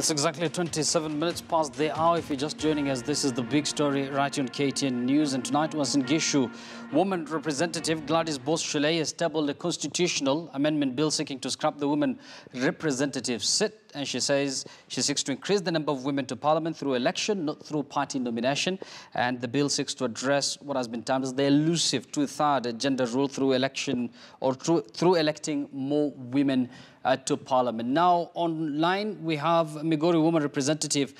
It's exactly 27 minutes past the hour. If you're just joining us, this is the big story right on KTN News. And tonight was in Gishu. Woman Representative Gladys Bos-Shulei has tabled a constitutional amendment bill seeking to scrap the women representative seat. And she says she seeks to increase the number of women to parliament through election, not through party nomination. And the bill seeks to address what has been termed as the elusive two-third gender rule through election or through electing more women to parliament. Now, online, we have Migori Woman Representative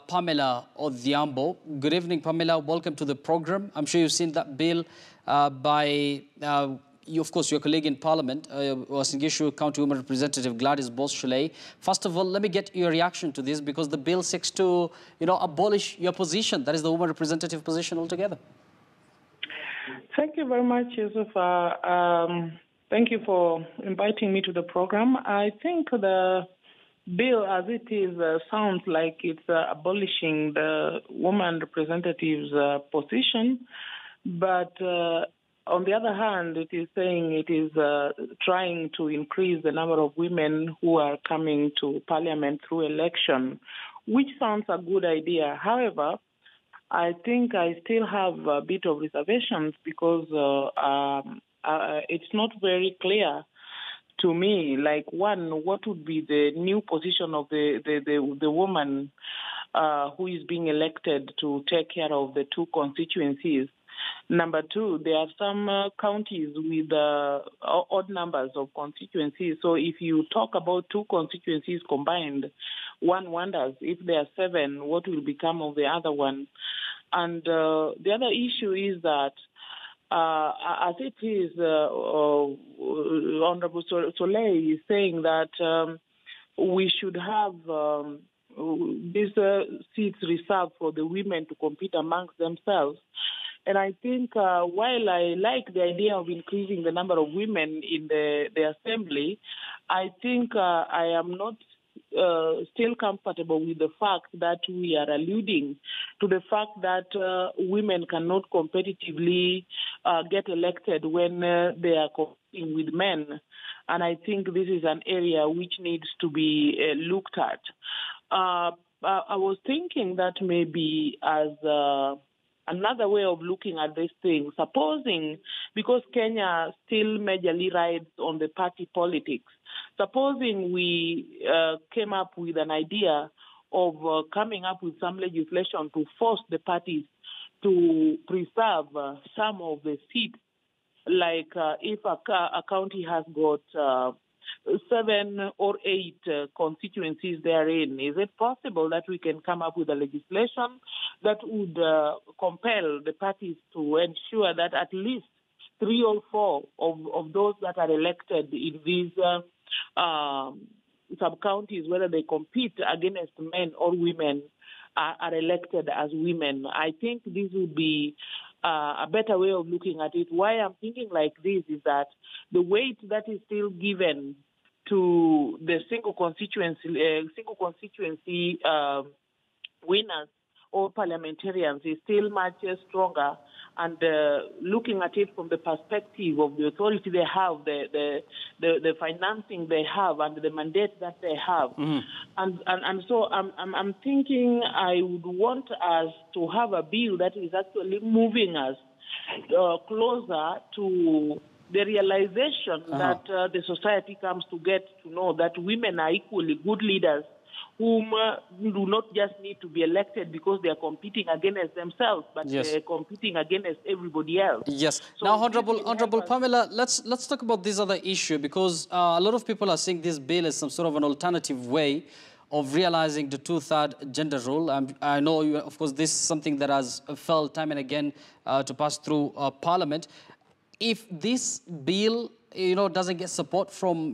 Pamela Odhiambo. Good evening, Pamela. Welcome to the program. I'm sure you've seen that bill by, of course, your colleague in Parliament, Uasin Gishu County Woman Representative Gladys Bos-Shulei. First of all, let me get your reaction to this, because the bill seeks to, abolish your position. That is the woman representative position altogether. Thank you very much, Yusufa. Thank you for inviting me to the program. I think the bill as it is sounds like it's abolishing the woman representative's position, but on the other hand, it is saying it is trying to increase the number of women who are coming to parliament through election, which sounds a good idea. However, I think I still have a bit of reservations because it's not very clear to me, like, one, what would be the new position of the woman who is being elected to take care of the two constituencies. Number two, there are some counties with odd numbers of constituencies. So if you talk about two constituencies combined, one wonders if there are 7, what will become of the other one? And the other issue is that as it is, Honorable Soleil is saying that we should have these seats reserved for the women to compete amongst themselves. And I think while I like the idea of increasing the number of women in the assembly, I think I am not still comfortable with the fact that we are alluding to the fact that women cannot competitively get elected when they are competing with men. And I think this is an area which needs to be looked at. I was thinking that maybe as another way of looking at this thing, supposing, because Kenya still majorly rides on the party politics, supposing we came up with an idea of coming up with some legislation to force the parties to preserve some of the seats, like if a county has got 7 or 8 constituencies therein, is it possible that we can come up with a legislation that would compel the parties to ensure that at least 3 or 4 of those that are elected in these sub-counties, whether they compete against men or women, are elected as women? I think this would be a better way of looking at it. Why I'm thinking like this is that the weight that is still given to the single constituency winners or parliamentarians is still much stronger. And looking at it from the perspective of the authority they have, the financing they have, and the mandate that they have, and so I'm thinking I would want us to have a bill that is actually moving us closer to the realization that the society comes to get to know that women are equally good leaders, whom do not just need to be elected because they are competing against themselves, but they're competing against everybody else. Yes. So now, Honorable Pamela, let's talk about this other issue, because a lot of people are saying this bill is some sort of an alternative way of realizing the two-third gender rule. I know, of course, this is something that has failed time and again to pass through Parliament. If this bill, doesn't get support from,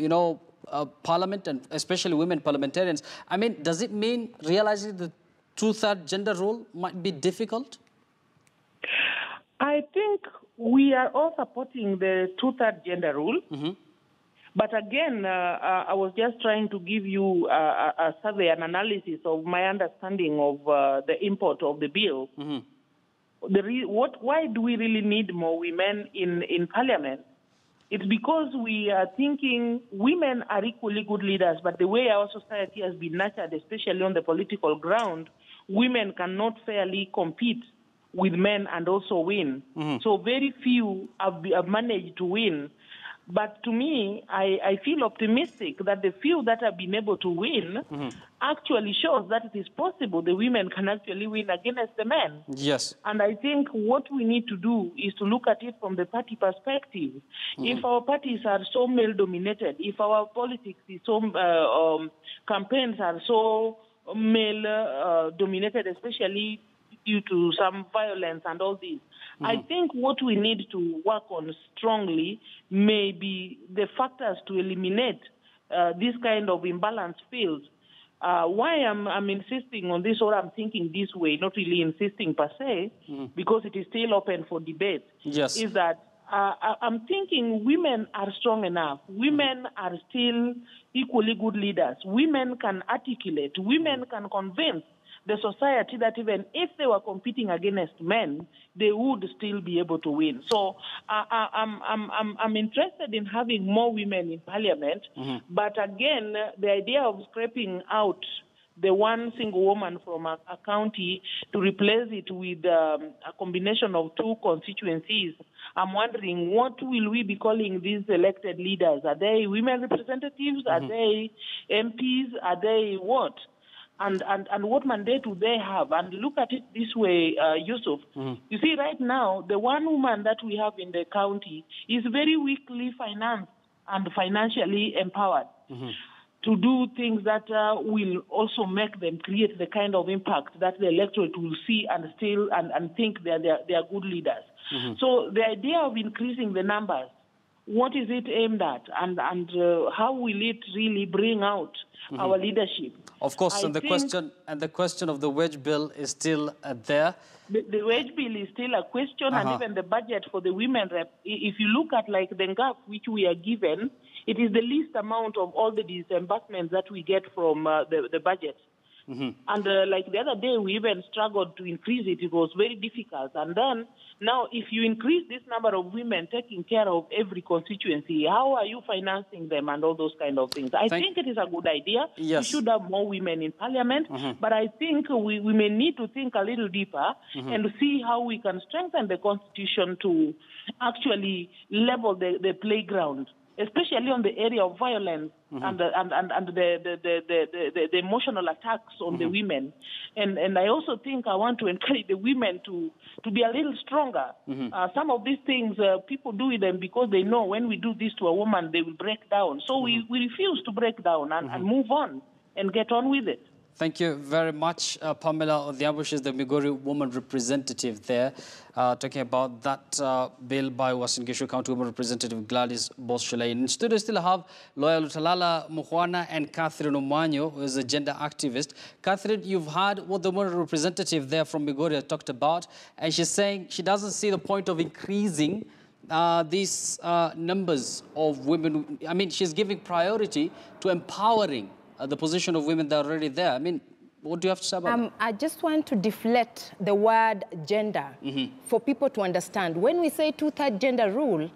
Parliament, and especially women parliamentarians, I mean, does it mean realizing the two-third gender rule might be difficult? I think we are all supporting the two-third gender rule. But again, I was just trying to give you a survey, an analysis of my understanding of the import of the bill. Why do we really need more women in Parliament? It's because we are thinking women are equally good leaders, but the way our society has been nurtured, especially on the political ground, women cannot fairly compete with men and also win. So very few have managed to win. But to me, I feel optimistic that the few that have been able to win actually shows that it is possible the women can actually win against the men. Yes. And I think what we need to do is to look at it from the party perspective. If our parties are so male-dominated, if our politics is so, campaigns are so male-dominated, especially due to some violence and all this, I think what we need to work on strongly may be the factors to eliminate this kind of imbalanced fields. Why I'm insisting on this, or I'm thinking this way, not really insisting per se, because it is still open for debate, Yes. is that I'm thinking women are strong enough. Women are still equally good leaders. Women can articulate. Women can convince the society that even if they were competing against men, they would still be able to win. So I'm interested in having more women in parliament, but again, the idea of scraping out the one single woman from a county to replace it with a combination of two constituencies, I'm wondering, what will we be calling these elected leaders? Are they women representatives? Are they MPs? Are they what? And what mandate do they have? And look at it this way, Yusuf. You see, right now, the one woman that we have in the county is very weakly financed and financially empowered to do things that will also make them create the kind of impact that the electorate will see and still and think they are good leaders. So the idea of increasing the numbers, what is it aimed at, and how will it really bring out our leadership? Of course, and the question of the wage bill is still there. The wage bill is still a question, and even the budget for the women rep. If you look at like the gap which we are given, it is the least amount of all the disbursements that we get from the budget. And like the other day, we even struggled to increase it. It was very difficult. And then now, if you increase this number of women taking care of every constituency, how are you financing them and all those kind of things? I think it is a good idea. Yes. We should have more women in parliament. But I think we may need to think a little deeper and see how we can strengthen the constitution to actually level the playground, especially on the area of violence and the emotional attacks on the women. And I also think I want to encourage the women to be a little stronger. Some of these things, people do them because they know when we do this to a woman, they will break down. So we refuse to break down and move on and get on with it. Thank you very much, Pamela Odhiambo. Is the Migori woman representative there, talking about that bill by Uasin Gishu County Woman Representative Gladys Boss-Shulei. In studio, still have Lawyer Lutalala Mukhwana and Catherine Omanyo, who is a gender activist. Catherine, you've heard what the woman representative there from Migori talked about, and she's saying she doesn't see the point of increasing these numbers of women. I mean, she's giving priority to empowering the position of women that are already there. I mean, what do you have to say about that? I just want to deflect the word gender for people to understand. When we say two-thirds gender rule,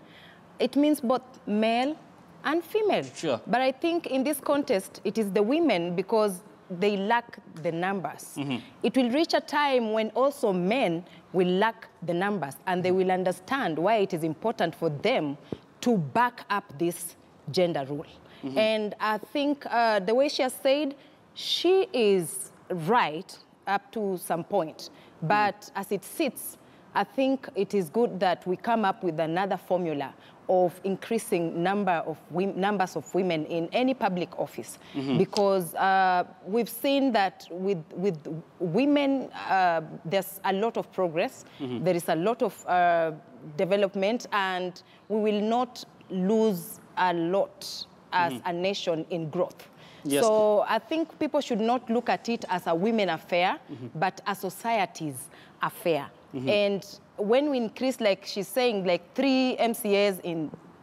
it means both male and female. Sure. But I think in this contest, it is the women because they lack the numbers. It will reach a time when also men will lack the numbers and they will understand why it is important for them to back up this gender rule. And I think the way she has said, she is right up to some point. But as it sits, I think it is good that we come up with another formula of increasing numbers of women in any public office. Because we've seen that with women, there's a lot of progress. There is a lot of development, and we will not lose a lot as a nation in growth. Yes. So I think people should not look at it as a women affair, but a society's affair. And when we increase, like she's saying, like 3 MCAs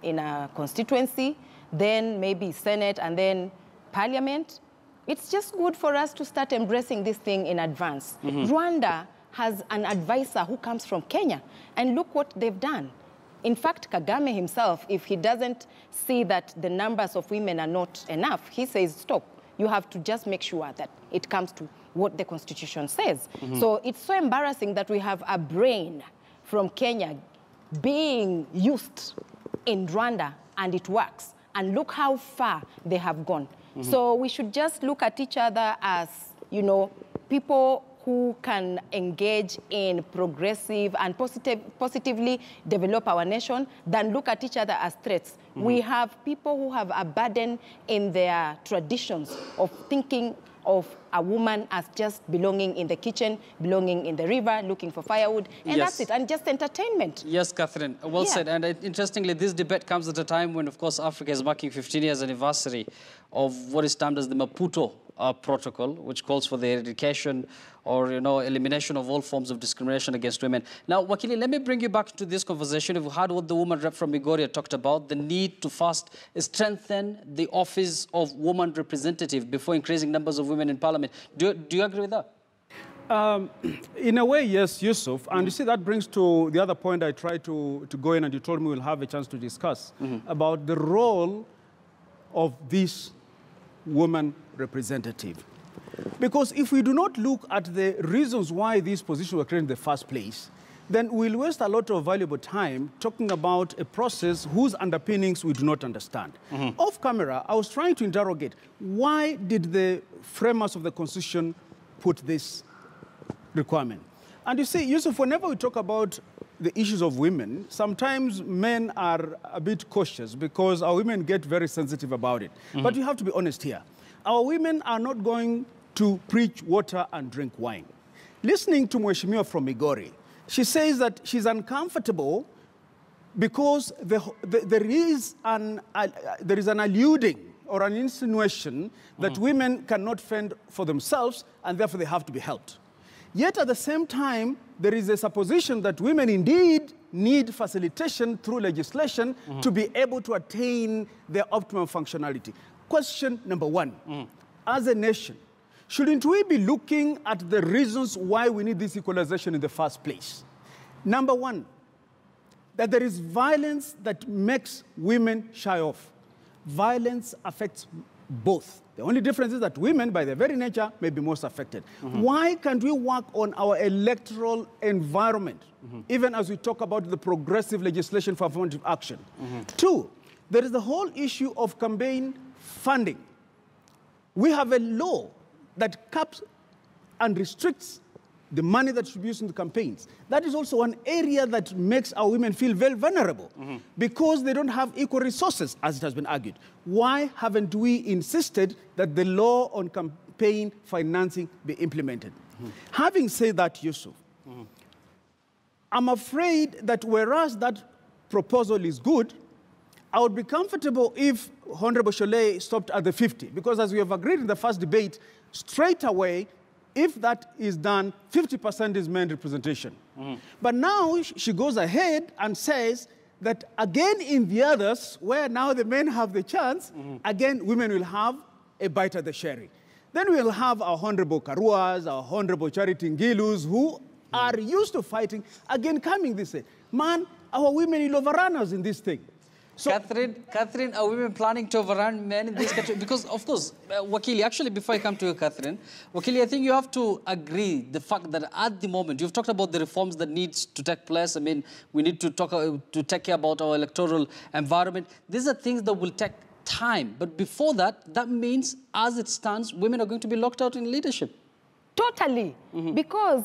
in a constituency, then maybe Senate and then Parliament, it's just good for us to start embracing this thing in advance. Rwanda has an advisor who comes from Kenya, and look what they've done. In fact, Kagame himself, if he doesn't see that the numbers of women are not enough, he says, stop. You have to just make sure that it comes to what the Constitution says. So it's so embarrassing that we have a brain from Kenya being used in Rwanda, and it works. And look how far they have gone. So we should just look at each other as, you know, people who can engage in progressive and positively develop our nation than look at each other as threats. We have people who have a burden in their traditions of thinking of a woman as just belonging in the kitchen, belonging in the river, looking for firewood, and that's it, and just entertainment. Yes, Catherine, well said. And interestingly, this debate comes at a time when, of course, Africa is marking 15 years anniversary of what is termed as the Maputo Protocol, which calls for the eradication or, you know, elimination of all forms of discrimination against women. Now, Wakili, let me bring you back to this conversation. We've heard what the woman rep from Migori talked about, the need to first strengthen the office of woman representative before increasing numbers of women in parliament. Do you agree with that? In a way, yes, Yusuf. And you see, that brings to the other point I tried to go in, and you told me we'll have a chance to discuss about the role of this woman representative. Because if we do not look at the reasons why these positions were created in the first place, then we'll waste a lot of valuable time talking about a process whose underpinnings we do not understand. Off camera, I was trying to interrogate, why did the framers of the Constitution put this requirement? And you see, Yusuf, whenever we talk about the issues of women, sometimes men are a bit cautious because our women get very sensitive about it. But you have to be honest here. Our women are not going to preach water and drink wine. Listening to Mheshimiwa from Migori, she says that she's uncomfortable because there is an alluding or an insinuation that women cannot fend for themselves and therefore they have to be helped. Yet at the same time, there is a supposition that women indeed need facilitation through legislation to be able to attain their optimum functionality. Question number one, as a nation, shouldn't we be looking at the reasons why we need this equalization in the first place? Number one, that there is violence that makes women shy off. Violence affects both. The only difference is that women, by their very nature, may be most affected. Why can't we work on our electoral environment, even as we talk about the progressive legislation for affirmative action? Two, there is the whole issue of campaign funding. We have a law that caps and restricts the money that should be used in the campaigns. That is also one area that makes our women feel very vulnerable because they don't have equal resources, as it has been argued. Why haven't we insisted that the law on campaign financing be implemented? Having said that, Yusuf, I'm afraid that whereas that proposal is good, I would be comfortable if Honorable Cholet stopped at the 50, because as we have agreed in the first debate, straight away, if that is done, 50% is men representation. But now she goes ahead and says that again in the others, where now the men have the chance, again women will have a bite at the cherry. Then we'll have our Honorable Karuas, our Honorable Charity Ngilus, who are used to fighting, again coming this way. Man, our women will overrun us in this thing. So, Catherine, are women planning to overrun men in this country? Because, of course, Wakili, actually, before I come to you, Catherine, Wakili, I think you have to agree the fact that at the moment, you've talked about the reforms that needs to take place. I mean, we need to take care about our electoral environment. These are things that will take time. But before that, that means, as it stands, women are going to be locked out in leadership. Totally. Because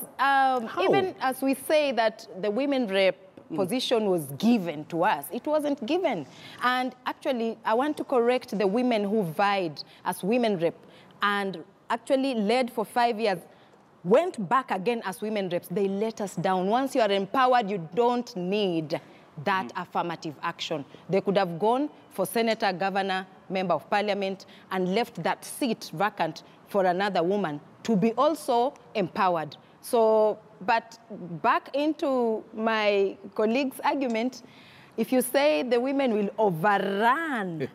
even as we say that the women rep position was given to us, it wasn't given. And actually, I want to correct the women who vied as women rep and actually led for 5 years, went back again as women reps. They let us down. Once you are empowered, you don't need that affirmative action. They could have gone for senator, governor, member of parliament, and left that seat vacant for another woman to be also empowered. So, but back into my colleague's argument, if you say the women will overrun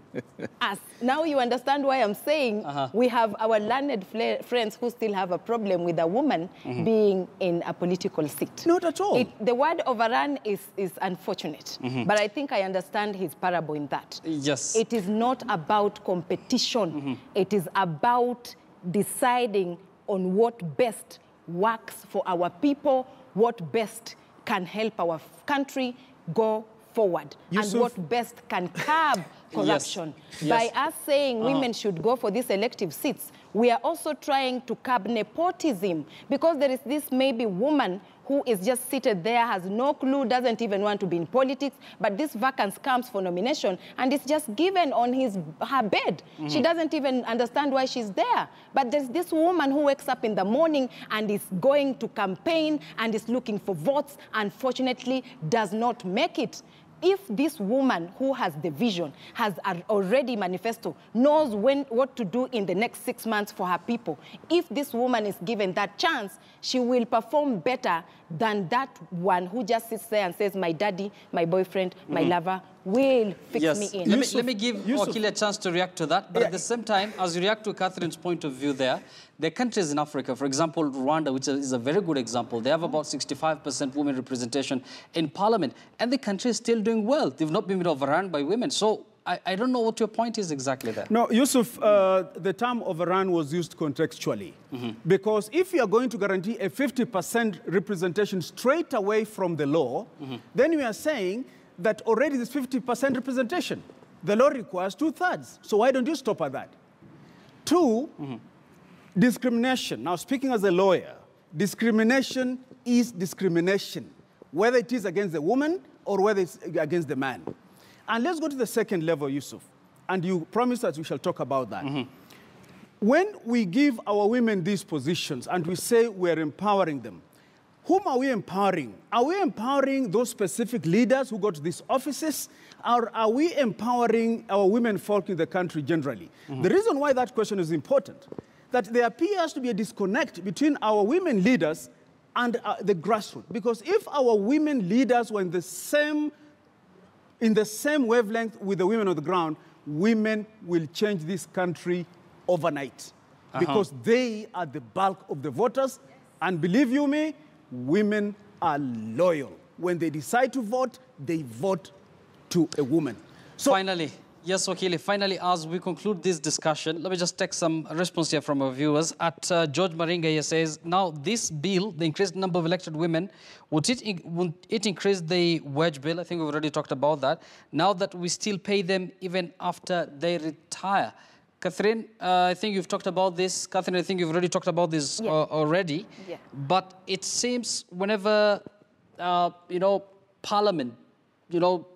us, now you understand why I'm saying we have our learned friends who still have a problem with a woman being in a political seat. Not at all. The word overrun is unfortunate, but I think I understand his parable in that. Yes. It is not about competition. It is about deciding on what best works for our people, what best can help our country go forward, and what best can curb corruption. By us saying women should go for these elective seats, we are also trying to curb nepotism, because there is this maybe woman who is just seated there, has no clue, doesn't even want to be in politics, but this vacancy comes for nomination and it's just given on her bed. She doesn't even understand why she's there. But there's this woman who wakes up in the morning and is going to campaign and is looking for votes, unfortunately does not make it. If this woman who has the vision, has already manifesto, knows what to do in the next 6 months for her people, if this woman is given that chance, she will perform better than that one who just sits there and says, my daddy, my boyfriend, my lover will fix me in. Let me give Wakili a chance to react to that. But at the same time, as you react to Catherine's point of view there are countries in Africa, for example, Rwanda, which is a very good example. They have about 65% women representation in parliament. And the country is still doing well. They've not been overrun by women. So I don't know what your point is exactly there. No, Yusuf, the term overrun was used contextually. Because if you are going to guarantee a 50% representation straight away from the law, then you are saying that already this 50% representation, the law requires 2/3. So why don't you stop at that? Two, discrimination. Now, speaking as a lawyer, discrimination is discrimination, whether it is against the woman or whether it's against the man. And let's go to the second level, Yusuf. And you promised that we shall talk about that. When we give our women these positions and we say we're empowering them, whom are we empowering? Are we empowering those specific leaders who got these offices? Or are we empowering our women folk in the country generally? The reason why that question is important, that there appears to be a disconnect between our women leaders and the grassroots. Because if our women leaders were in the same wavelength with the women on the ground, women will change this country overnight. Because they are the bulk of the voters. And believe you me, women are loyal. When they decide to vote, they vote to a woman. So finally, yes, Wakili, finally, as we conclude this discussion, let me just take some response here from our viewers. At George Maringa, he says, now this bill, the increased number of elected women, would it increase the wage bill? I think we've already talked about that. Now that we still pay them even after they retire. Catherine, I think you've talked about this. Catherine, I think you've already talked about this already. Yeah. But it seems whenever, Parliament,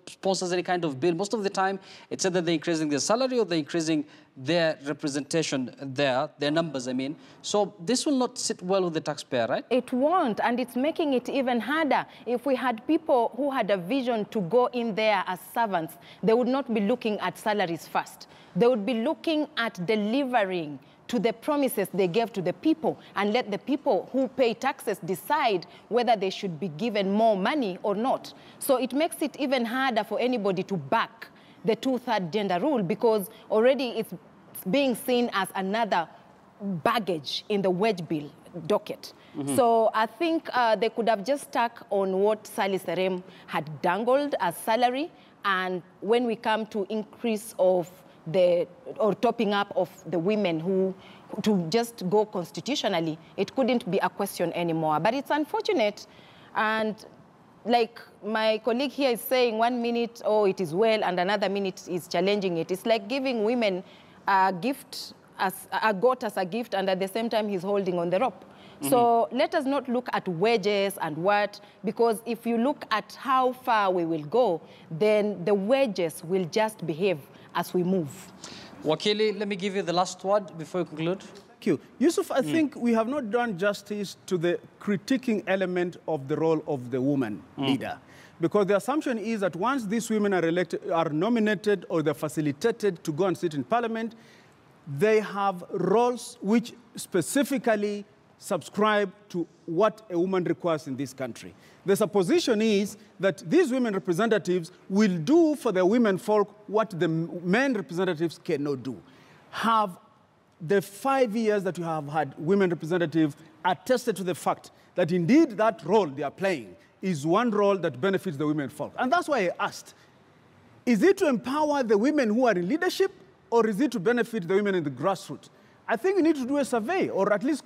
sponsors any kind of bill, most of the time it's either they're increasing their salary or they're increasing their representation there, their numbers, I mean. So this will not sit well with the taxpayer, right? It won't, and it's making it even harder. If we had people who had a vision to go in there as servants, they would not be looking at salaries first. They would be looking at delivering to the promises they gave to the people, and let the people who pay taxes decide whether they should be given more money or not. So it makes it even harder for anybody to back the 2/3 gender rule, because already it's being seen as another baggage in the wage bill docket. So I think they could have just stuck on what Sally Serem had dangled as salary, and when we come to increase of or topping up of the women who to just go constitutionally, it couldn't be a question anymore. But it's unfortunate, and like my colleague here is saying, 1 minute, oh, it is well, and another minute is challenging it. It's like giving women a gift, a goat as a gift, and at the same time he's holding on the rope. So let us not look at wages and what, because if you look at how far we will go, then the wages will just behave as we move. Wakili, let me give you the last word before we conclude. Thank you. Yusuf, I think we have not done justice to the critiquing element of the role of the woman leader. Because the assumption is that once these women are elected, are nominated or they're facilitated to go and sit in parliament, they have roles which specifically subscribe to what a woman requires in this country. The supposition is that these women representatives will do for the women folk what the men representatives cannot do. Have the 5 years that you have had women representatives attested to the fact that indeed that role they are playing is one role that benefits the women folk. And that's why I asked, is it to empower the women who are in leadership, or is it to benefit the women in the grassroots? I think we need to do a survey, or at least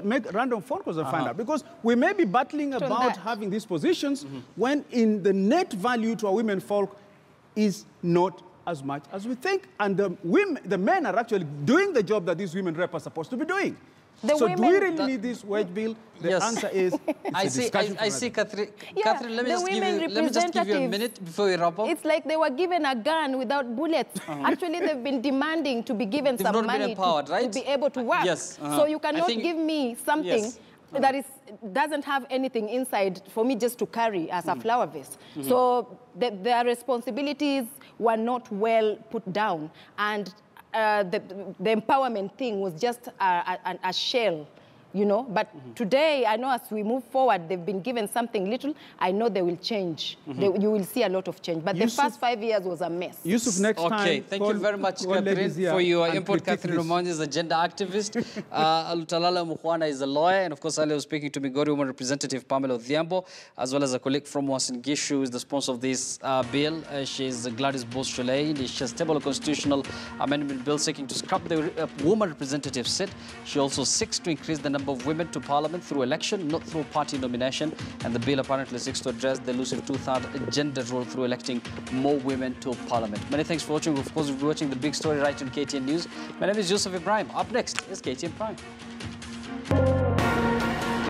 make random phone calls and find out. Because we may be battling about having these positions when in the net value to our women folk is not as much as we think. And the men are actually doing the job that these women rep are supposed to be doing. So do we really need this wage bill? The answer is, I see, Catherine. Catherine, let me just give you a minute before we wrap up. It's like they were given a gun without bullets. Actually, they've been demanding to be given some money to be able to work. Yes. So you cannot give me something that doesn't have anything inside for me just to carry as a flower vase. So their responsibilities were not well put down. And the empowerment thing was just a shell, you know. But today, I know as we move forward, they've been given something little. I know they will change. You will see a lot of but the first 5 years was a mess. Yusuf, next time. Okay, thank you very much, Catherine, for your input. Catherine Romanzi is a gender activist. Alutalala Mukhwana is a lawyer. And of course, earlier was speaking to Migori Woman Representative Pamela Odhiambo, as well as a colleague from Uasin Gishu, who is the sponsor of this bill. She is Gladys Bose-Shulei. She has tabled a constitutional amendment bill seeking to scrap the woman representative seat. She also seeks to increase the number of women to parliament through election, not through party nomination. And the bill apparently seeks to address the elusive two-third gender role through electing more women to parliament. Many thanks for watching. Of course, we'll be watching The Big Story right on KTN News. My name is Joseph Ibrahim. Up next is KTN Prime.